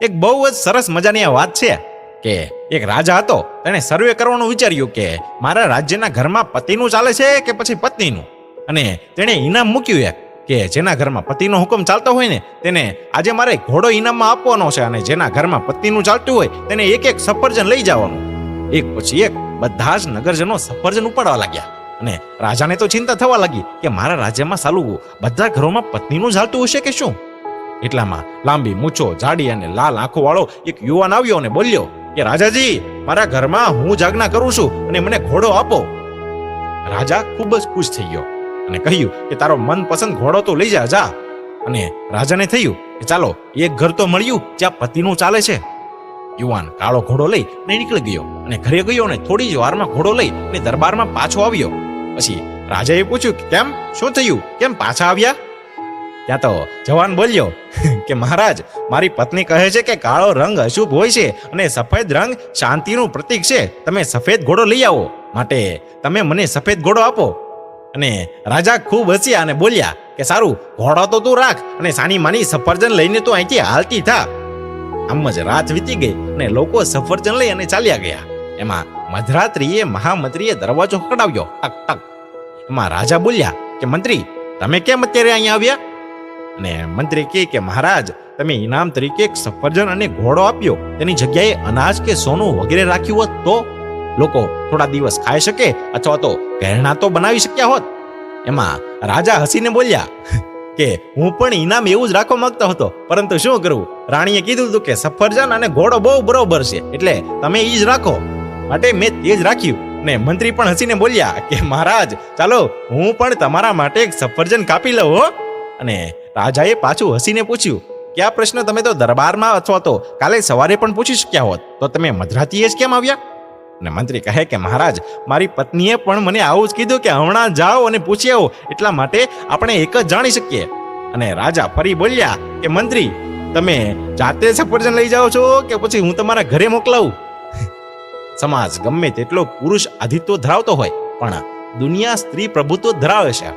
એક બહુ જ સરસ મજાની આ વાત છે કે એક રાજા હતો, તેણે સર્વે કરવાનું વિચાર્યું કે મારા રાજ્યના ઘરમાં પતિનું ચાલે છે કે પછી પત્નીનું. અને તેણે ઇનામ મૂક્યું એક કે જેના ઘરમાં પતિનો હુકમ ચાલતો હોય ને તેને આજે મારે ઘોડો ઇનામમાં આપવાનો છે, અને જેના ઘરમાં પત્નીનું ચાલતું હોય તેને એક એક સફરજન લઈ જવાનું. એક પછી એક બધા જ નગરજનો સફરજન ઉપાડવા લાગ્યા, અને રાજાને તો ચિંતા થવા લાગી કે મારા રાજ્યમાં સાલું બધા ઘરોમાં પત્નીનું ચાલતું હશે કે શું. એટલામાં લાંબી મૂછો, જાડી અને લાલ આંખો વાળો એક યુવાન આવ્યો અને બોલ્યો કે રાજાજી, મારા ઘરમાં હું જ આજ્ઞા કરું છું અને મને ઘોડો આપો. રાજા ખૂબ જ ખુશ થઈ ગયો અને કહ્યું કે તારો મનપસંદ ઘોડો તો લઈ જા. અને રાજાને થયું કે ચાલો એક ઘર તો મળ્યું જ્યાં પતિનું ચાલે છે. યુવાન કાળો ઘોડો લઈ ને નીકળી ગયો અને ઘરે ગયો ને થોડી જ વારમાં ઘોડો લઈ ને દરબારમાં પાછો આવ્યો. પછી રાજાએ પૂછ્યું કે કેમ, શું થયું, કેમ પાછા આવ્યા? ત્યાં તો જવાન બોલ્યો કે મહારાજ, મારી પત્ની કહે છે કે કાળો રંગ અશુભ હોય છે અને સફેદ રંગ શાંતિનું પ્રતીક છે. તમે સફેદ ઘોડો લઈ આવો, માટે તમે મને સફેદ ઘોડો આપો. અને રાજા ખૂબ હસ્યા અને બોલ્યા કે સારું, ઘોડો તો તું રાખ અને સાની માની સફરજન લઈને તું અહીંથી હાલતી થા. આમ જ રાત વીતી ગઈ અને લોકો સફરજન લઈ અને ચાલ્યા ગયા. એમાં મધરાત્રિએ મહામંત્રીએ દરવાજો ખખડાવ્યો, ટક ટક. એમાં રાજા બોલ્યા કે મંત્રી, તમે કેમ અત્યારે અહીંયા આવ્યા? અને મંત્રી કહે કે મહારાજ, તમે ઇનામ તરીકે એક સફરજન અને ઘોડો આપ્યો, તેની જગ્યાએ અનાજ કે સોનું વગેરે રાખ્યું હોત તો લોકો થોડા દિવસ ખાઈ શકે અથવા તો ઘરેણાં તો બનાવી શક્યા હોત. એમાં રાજા હસીને બોલ્યા કે હું પણ ઇનામ એવું જ રાખવા માંગતો હતો, પરંતુ શું કરું, રાણીએ કીધું હતું કે સફરજન અને ઘોડો બહુ બરોબર છે, એટલે તમે ઈ જ રાખો, માટે મેં તે જ રાખ્યું. ને મંત્રી પણ હસીને બોલ્યા કે મહારાજ, ચાલો હું પણ તમારા માટે એક સફરજન કાપી લઉં હો. અને રાજાએ પાછું હસીને પૂછ્યું કે આ પ્રશ્ન તમે તો દરબારમાં અથવા તો કાલે સવારે પણ પૂછી શક્યા હોત, તો તમે મધરાતીએ જ કેમ આવ્યા? અને મંત્રી કહે કે મહારાજ, મારી પત્નીએ પણ મને આવું જ કીધું કે હમણાં જાઓ અને પૂછી આવો, એટલા માટે આપણે એક જ જાણી શકીએ. અને રાજા ફરી બોલ્યા કે મંત્રી, તમે જાતે સફરજન લઈ જાઓ છો કે પછી હું તમારા ઘરે મોકલાવું? સમાજ ગમે તેટલો પુરુષ આધિત્વ ધરાવતો હોય, પણ દુનિયા સ્ત્રી પ્રભુત્વ ધરાવે છે.